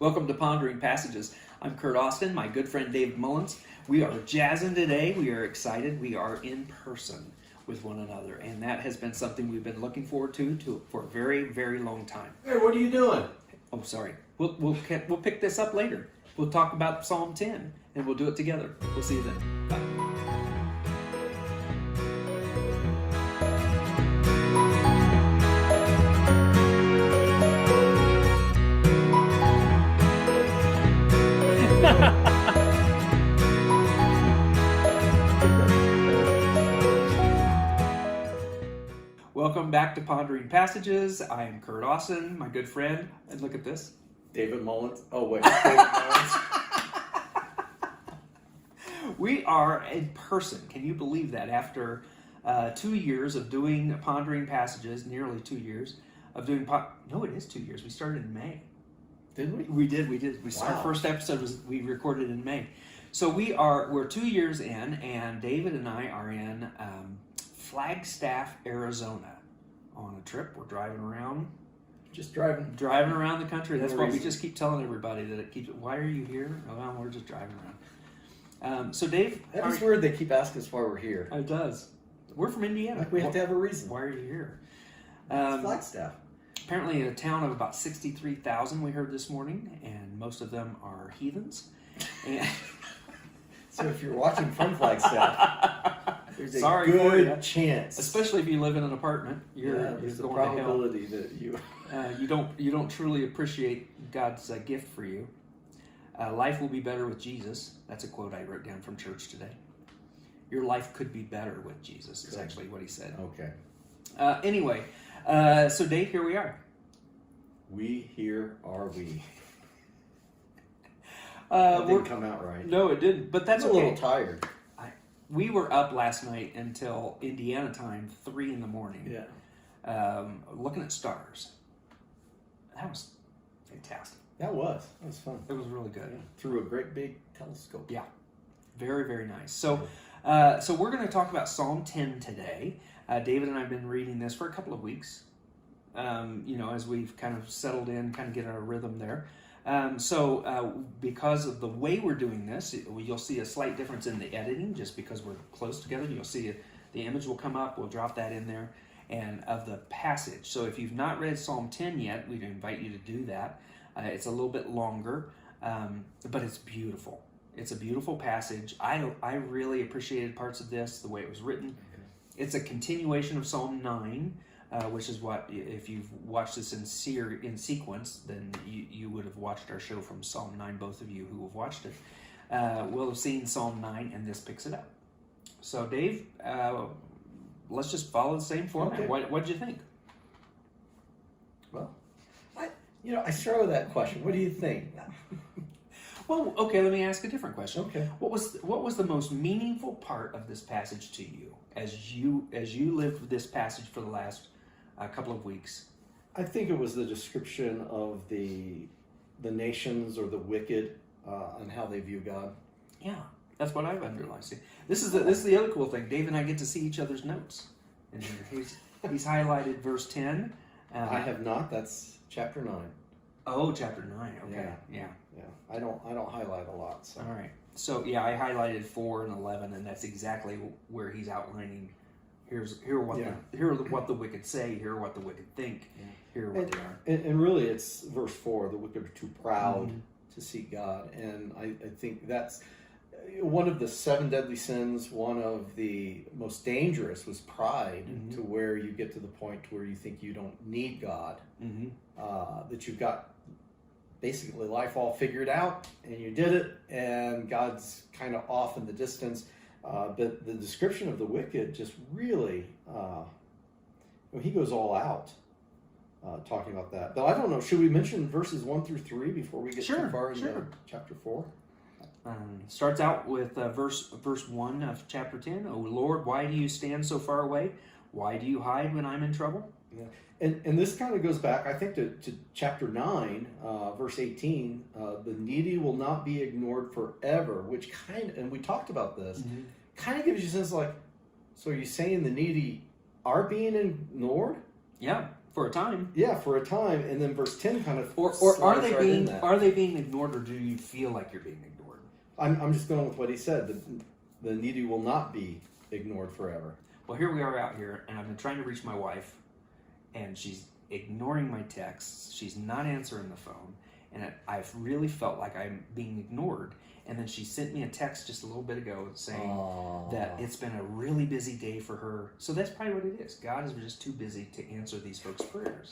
Welcome to Pondering Passages. I'm Kurt Austin, my good friend David Mullins. We are jazzing today. We are excited. We are in person with one another, and that has been something we've been looking forward to for a very, very long time. Hey, what are you doing? Oh, sorry. We'll pick this up later. We'll talk about Psalm 10, and we'll do it together. We'll see you then. Bye. Welcome back to Pondering Passages. I am Kurt Austin, my good friend. And look at this. David Mullins. Oh, wait. David Mullins. We are in person. Can you believe that? After 2 years of doing Pondering Passages, nearly 2 years of doing... No, it is 2 years. We started in May. Did we? We did. Wow. Our first episode we recorded in May. So we're 2 years in, and David and I are in Flagstaff, Arizona, on a trip. We're driving around. Just driving. Driving around the country. That's No what we reason. just keep telling everybody, that it keeps... Why are you here? Oh, well, we're just driving around. So Dave... That is weird they keep asking us why we're here. It does. We're from Indiana. Like we have to have a reason. Why are you here? It's Flagstaff. Apparently in a town of about 63,000 we heard this morning, and most of them are heathens. And So if you're watching from Flagstaff, there's a Sorry for ya. good chance. Especially if you live in an apartment, you're there's the going to hell. probability that you... You don't truly appreciate God's gift for you. Life will be better with Jesus. That's a quote I wrote down from church today. Your life could be better with Jesus is actually what he said. Okay. Anyway, so Dave, here we are. We here are we. That That didn't come out right. No, it didn't, but that's I'm a okay. little tired. We were up last night until Indiana time, 3 in the morning. Yeah. Looking at stars. That was fantastic. That was fun. It was really good. Yeah. Through a great big telescope. Yeah, very, very nice. So we're going to talk about Psalm 10 today. David and I have been reading this for a couple of weeks. As we've kind of settled in, kind of get our rhythm there. Because of the way we're doing this, you'll see a slight difference in the editing, just because we're close together. You'll see the image will come up. We'll drop that in there, and of the passage. So if you've not read Psalm 10 yet, we'd invite you to do that. It's a little bit longer, but it's beautiful. It's a beautiful passage. I really appreciated parts of this, the way it was written. Okay. It's a continuation of Psalm 9. Which is what, if you've watched this in sequence, then you would have watched our show from Psalm 9, both of you who have watched it. Will have seen Psalm 9, and this picks it up. So, Dave, let's just follow the same format. Okay. What did you think? Well, I struggle with that question. What do you think? Well, okay, let me ask a different question. Okay. What was the most meaningful part of this passage to you as you lived this passage for the last couple of weeks? I think it was the description of the nations or the wicked and how they view God. Yeah, that's what I've underlined. See, this is the other cool thing. Dave and I get to see each other's notes. And he's highlighted verse 10. I have not. That's chapter 9. Oh, chapter 9. Okay. Yeah. I don't highlight a lot. So. All right. So yeah, I highlighted 4 and 11, and that's exactly where he's outlining. Here are what the wicked say. Here are what the wicked think. Yeah. Here are what they are. And really, it's verse 4. The wicked are too proud to seek God, and I think that's one of the 7 deadly sins. One of the most dangerous was pride, to where you get to the point where you think you don't need God, that you've got basically life all figured out, and you did it, and God's kind of off in the distance. But the description of the wicked just really, he goes all out talking about that. But I don't know, should we mention verses 1 through 3 before we get too far into chapter 4? Starts out with verse 1 of chapter 10. "O Lord, why do you stand so far away? Why do you hide when I'm in trouble?" Yeah. And this kind of goes back, I think, to chapter 9, verse 18. The needy will not be ignored forever, which and we talked about this, kind of gives you a sense like, so are you saying the needy are being ignored? Yeah. For a time. Yeah, for a time, and then verse 10 kind of Or are slides they right in being that. are they being ignored, or do you feel like you're being ignored? I'm just going with what he said. The needy will not be ignored forever. Well, here we are out here, and I've been trying to reach my wife, and she's ignoring my texts. She's not answering the phone, and I've really felt like I'm being ignored. And then she sent me a text just a little bit ago saying that it's been a really busy day for her. So that's probably what it is. God is just too busy to answer these folks' prayers.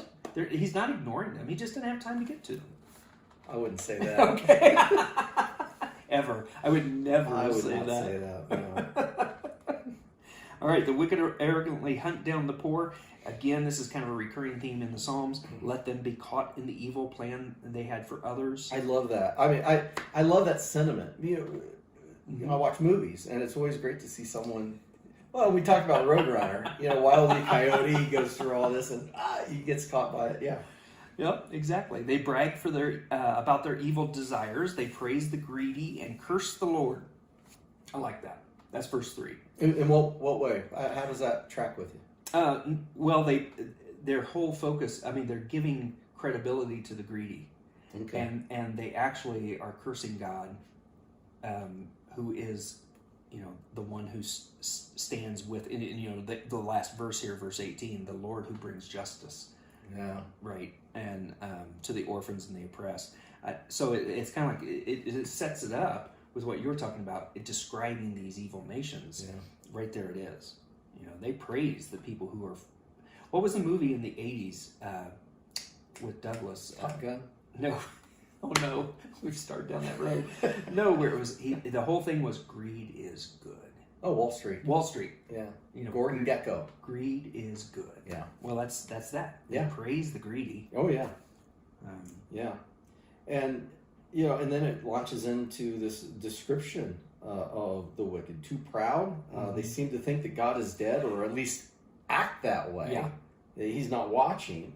He's not ignoring them. He just didn't have time to get to them. I wouldn't say that. Okay. Ever. I would never I would say not that. say that. No. All right. The wicked arrogantly hunt down the poor. Again, this is kind of a recurring theme in the Psalms. Let them be caught in the evil plan they had for others. I love that. I mean, I love that sentiment. I watch movies, and it's always great to see someone. Well, we talked about Roadrunner. Wile E. Coyote, he goes through all this, and he gets caught by it. Yeah. Yep, exactly. They brag for about their evil desires. They praise the greedy and curse the Lord. I like that. That's verse 3. In what way? How does that track with you? Well, their whole focus, they're giving credibility to the greedy. Okay. And they actually are cursing God, who is, the one who stands with, the last verse here, verse 18, the Lord who brings justice. Yeah. Right. And to the orphans and the oppressed. So it's kind of like, it sets it up with what you were talking about, describing these evil nations. Yeah. Right there it is. They praise the people who are. What was the movie in the 80s with Douglas? Top Gun? No. Oh no, we've started down that road. No, where it was the whole thing was greed is good. Oh, Wall Street. Wall Street. Yeah. Gordon Gekko. Greed is good. Yeah. Well, that's that. They Yeah. praise the greedy. Oh yeah. Yeah. And and then it launches into this description of the wicked. Too proud. They seem to think that God is dead, or at least act that way. Yeah. That He's not watching.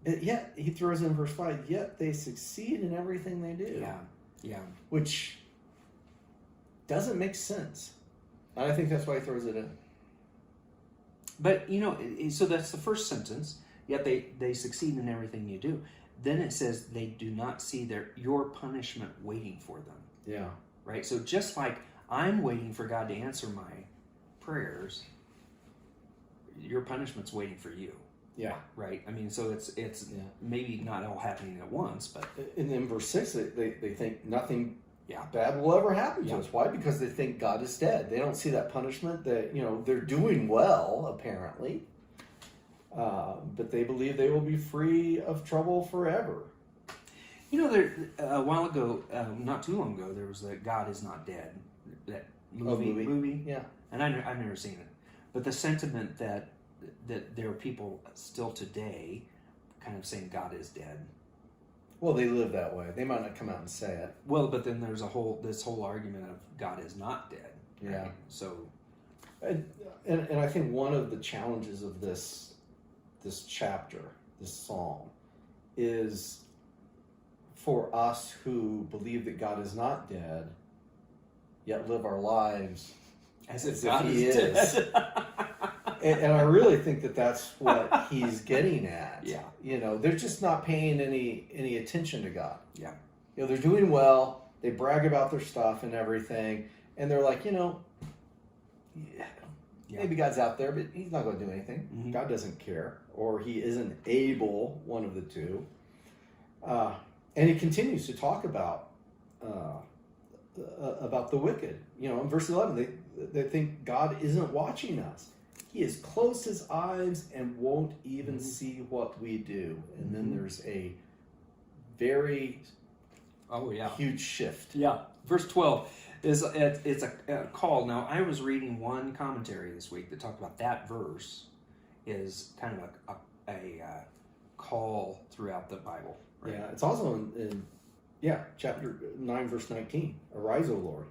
Yet he throws in verse 5. Yet they succeed in everything they do. Yeah. Yeah. Which doesn't make sense. And I think that's why he throws it in. But so that's the first sentence. Yet they succeed in everything you do. Then it says they do not see your punishment waiting for them. Yeah. Right? So just like I'm waiting for God to answer my prayers, your punishment's waiting for you. Yeah. Right? So it's maybe not all happening at once, but... And then verse 6, they think nothing Yeah. bad will ever happen to Yeah. us. Why? Because they think God is dead. They don't see that punishment that, they're doing well, apparently. But they believe they will be free of trouble forever. There a while ago, not too long ago, there was the God is Not Dead, that movie. Yeah. And I've never seen it. But the sentiment that there are people still today kind of saying God is dead. Well, they live that way. They might not come out and say it. Well, but then there's this whole argument of God is not dead. Yeah. Right? So, And I think one of the challenges of this chapter, this psalm, is for us who believe that God is not dead, yet live our lives as if if God He is is. dead. And I really think that that's what he's getting at. Yeah. They're just not paying any attention to God. Yeah. They're doing well. They brag about their stuff and everything. And they're like, maybe God's out there, but He's not going to do anything. Mm-hmm. God doesn't care. Or He isn't able, one of the two. And He continues to talk about the wicked. In verse 11, they think God isn't watching us. He has closed His eyes and won't even see what we do. And then there's a very huge shift. Yeah. Verse 12 is it's a call. Now, I was reading one commentary this week that talked about that verse is kind of a call throughout the Bible. Right? Yeah, it's also in chapter 9, verse 19. Arise, O Lord.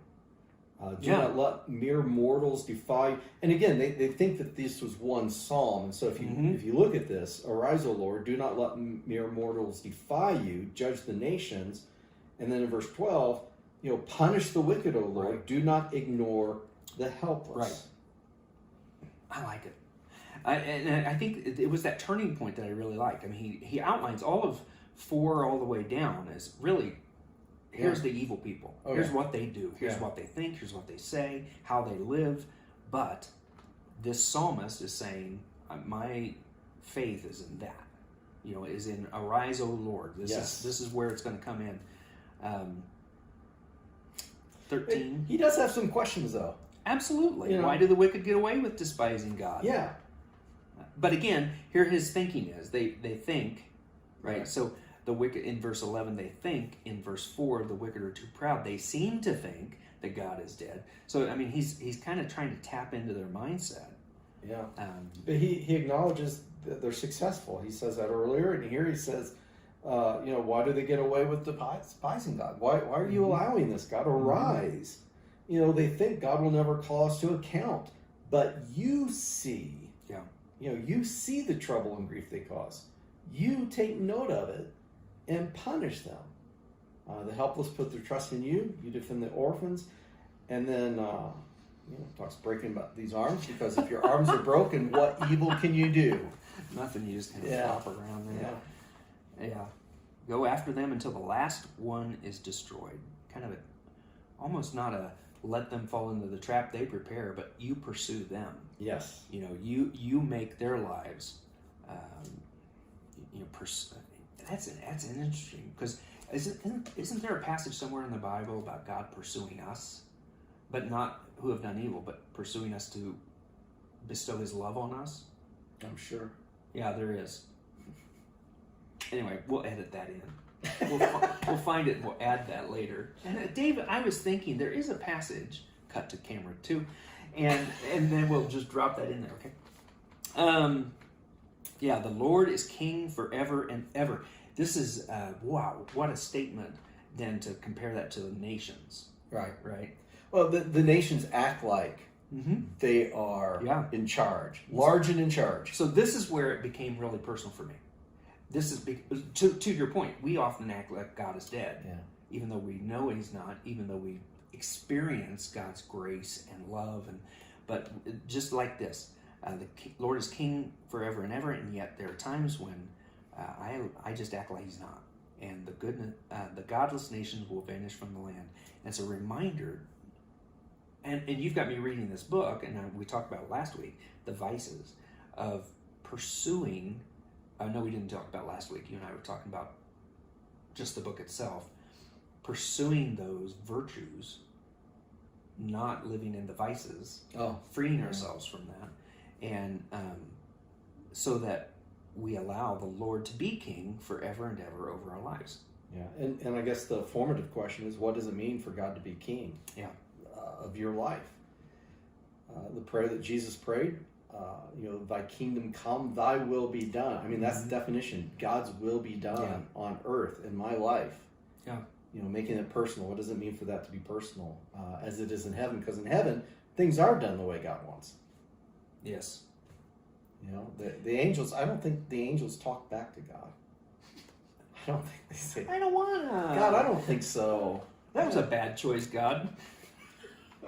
Do not let mere mortals defy you. And again, they think that this was one psalm. And so if you look at this, arise, O Lord, do not let mere mortals defy you, judge the nations. And then in verse 12, punish the wicked, O Lord. Right. Do not ignore the helpless. Right. I like it. And I think it was that turning point that I really liked. I mean, he outlines all of 4 all the way down as really, here's the evil people. Here's what they do. Here's what they think. Here's what they say. How they live. But this psalmist is saying, my faith is in that. Is in arise, O Lord. This is where it's going to come in. 13. He does have some questions, though. Absolutely. Why do the wicked get away with despising God? Yeah. But again, here his thinking is. They think, right? So the wicked, in verse 11, they think. In verse 4, the wicked are too proud. They seem to think that God is dead. So, I mean, he's kind of trying to tap into their mindset. Yeah. But he acknowledges that they're successful. He says that earlier, and here he says, why do they get away with despising God? Why are you allowing this, God? Arise. They think God will never call us to account, but you see, you see the trouble and grief they cause. You take note of it and punish them. The helpless put their trust in you. You defend the orphans, and then talks breaking about these arms, because if your arms are broken, what evil can you do? Nothing. You just kind of flop around there. Yeah. Go after them until the last one is destroyed. Kind of almost not a let them fall into the trap they prepare, but you pursue them. Yes. You make their lives. That's interesting, because isn't there a passage somewhere in the Bible about God pursuing us, but not who have done evil, but pursuing us to bestow His love on us? I'm sure. Yeah, there is. Anyway, we'll edit that in. We'll find it and we'll add that later. And David, I was thinking there is a passage, cut to camera 2, and then we'll just drop that in there, okay? The Lord is king forever and ever. This is, wow, what a statement then to compare that to the nations. Right. Well, the nations act like they are in charge, large and in charge. So this is where it became really personal for me. This is to your point. We often act like God is dead, even though we know He's not. Even though we experience God's grace and love, but just like this, the Lord is King forever and ever, and yet there are times when I just act like He's not, and the godless nations will vanish from the land. And it's a reminder. And you've got me reading this book, and we talked about it last week, the vices of pursuing. I know we didn't talk about last week. You and I were talking about just the book itself, pursuing those virtues, not living in the vices, freeing ourselves from that, and so that we allow the Lord to be King forever and ever over our lives. Yeah, and I guess the formative question is, what does it mean for God to be King? Of your life? The prayer that Jesus prayed. Thy kingdom come, thy will be done. I mean, that's the definition. God's will be done on earth in my life. Yeah. Making it personal. What does it mean for that to be personal as it is in heaven? Because in heaven, things are done the way God wants. Yes. The angels, I don't think the angels talk back to God. I don't think they say, I don't want to. God, I don't think so. That was a bad choice, God.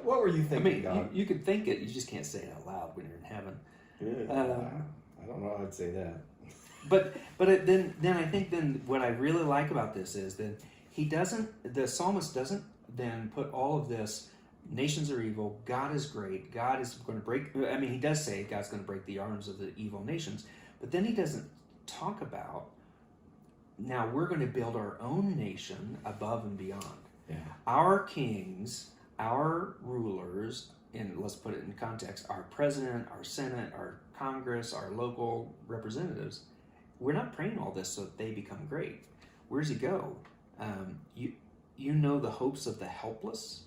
What were you thinking, God? You could think it, you just can't say it out loud when you're in heaven. I don't know how I'd say that. But then I think then what I really like about this is that the psalmist doesn't then put all of this, nations are evil, God is great, God is going to break, he does say God's going to break the arms of the evil nations, but then he doesn't talk about, now we're going to build our own nation above and beyond. Yeah. Our kings, our rulers, and let's put it in context, our president, our Senate, our Congress, our local representatives, we're not praying all this so that they become great. Where does he go? You know the hopes of the helpless.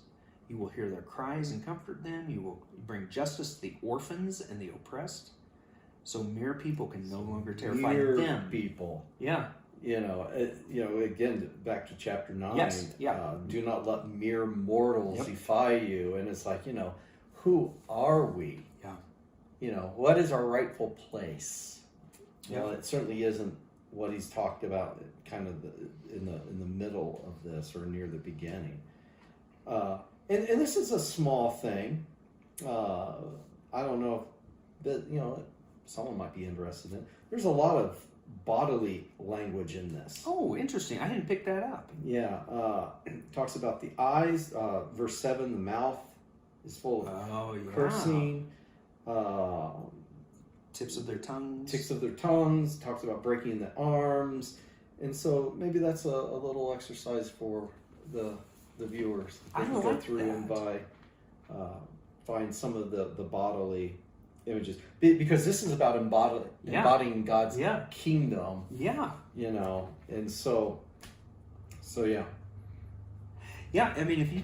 You will hear their cries and comfort them. You will bring justice to the orphans and the oppressed. So mere people can no longer terrify them. People. Yeah. Again, back to chapter 9. Yes. Yeah. Do not let mere mortals defy you. And it's like, who are we? Yeah. What is our rightful place? Well, it certainly isn't what he's talked about kind of in the middle of this or near the beginning. And this is a small thing. I don't know if someone might be interested in. There's a lot of bodily language in this. Oh, interesting. I didn't pick that up. Yeah, talks about the eyes. Verse 7, the mouth is full of cursing. Tips of their tongues. Tips of their tongues. Talks about breaking the arms. And so maybe that's a little exercise for the viewers. They can go through and find some of the bodily images. Because this is about embodying God's kingdom. Yeah. You know, and so yeah. Yeah, I mean, if you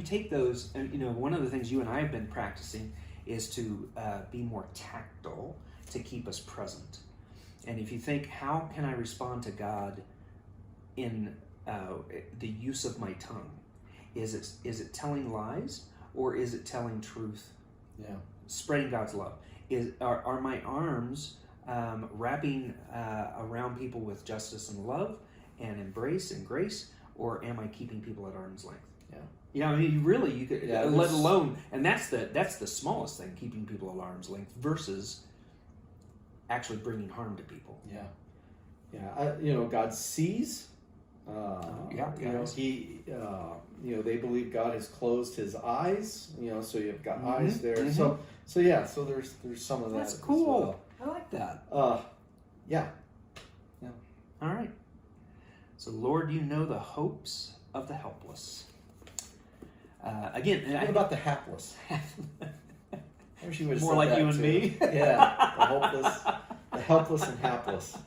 take those, and you know, one of the things you and I have been practicing is to be more tactile, to keep us present. And if you think, how can I respond to God in the use of my tongue? Is it telling lies, or is it telling truth? Yeah, spreading God's love. Are my arms wrapping around people with justice and love and embrace and grace, or am I keeping people at arm's length? Yeah. Yeah, I mean, you could, let alone, and that's the smallest thing, keeping people at arm's length versus actually bringing harm to people. Yeah, yeah. God sees. They believe God has closed His eyes. So you've got eyes there. Mm-hmm. So there's some of that. That's cool. As well. I like that. Yeah. All right. So, Lord, you know the hopes of the helpless. What about the hapless? More like you and me. Yeah, the helpless and hapless.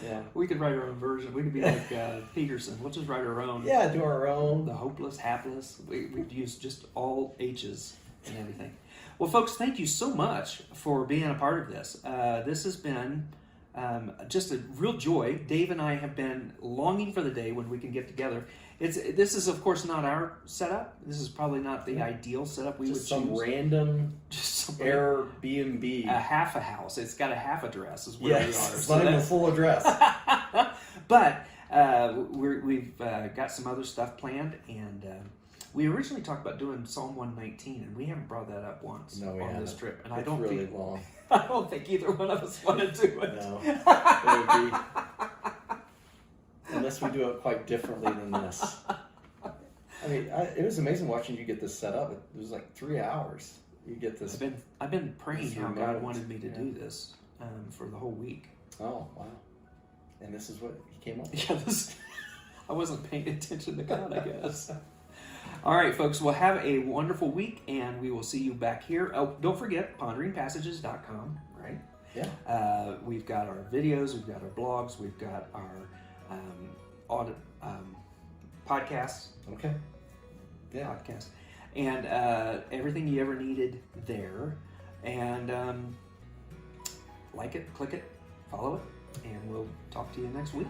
Yeah, we could write our own version. We could be like Peterson. We'll just write our own. Yeah, do our own. The hopeless, hapless. We'd use just all H's and everything. Well, folks, thank you so much for being a part of this. This has been just a real joy. Dave and I have been longing for the day when we can get together. This is, of course, not our setup. This is probably not the ideal setup we would choose. Some random Airbnb. A half a house. It's got a half address is where we are. It's not even a full address. But we've got some other stuff planned, and we originally talked about doing Psalm 119, and we haven't brought that up once on this trip. And it's really long. I don't think either one of us want to do it. No, it would be. Unless we do it quite differently than this. I mean, it was amazing watching you get this set up. It was like 3 hours. You get this. I've been praying how God wanted me to do this for the whole week. Oh, wow. And this is what he came up with. Yeah, I wasn't paying attention to God, I guess. All right, folks, we'll have a wonderful week, and we will see you back here. Oh, don't forget, ponderingpassages.com, right? Yeah. We've got our videos, we've got our blogs, we've got our podcasts. Okay. Yeah. Podcast. And everything you ever needed there. And like it, click it, follow it, and we'll talk to you next week.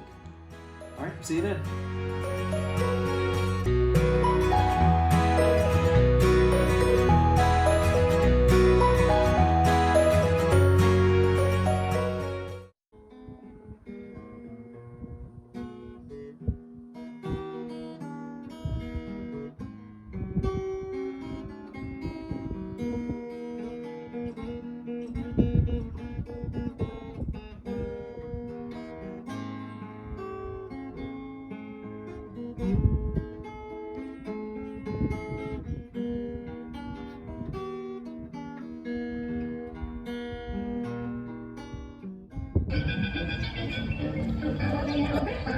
All right, see you then.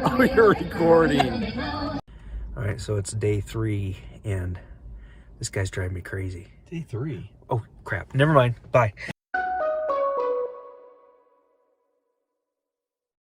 Oh, you're recording. All right, so it's day 3, and this guy's driving me crazy. Day 3? Oh, crap. Never mind. Bye.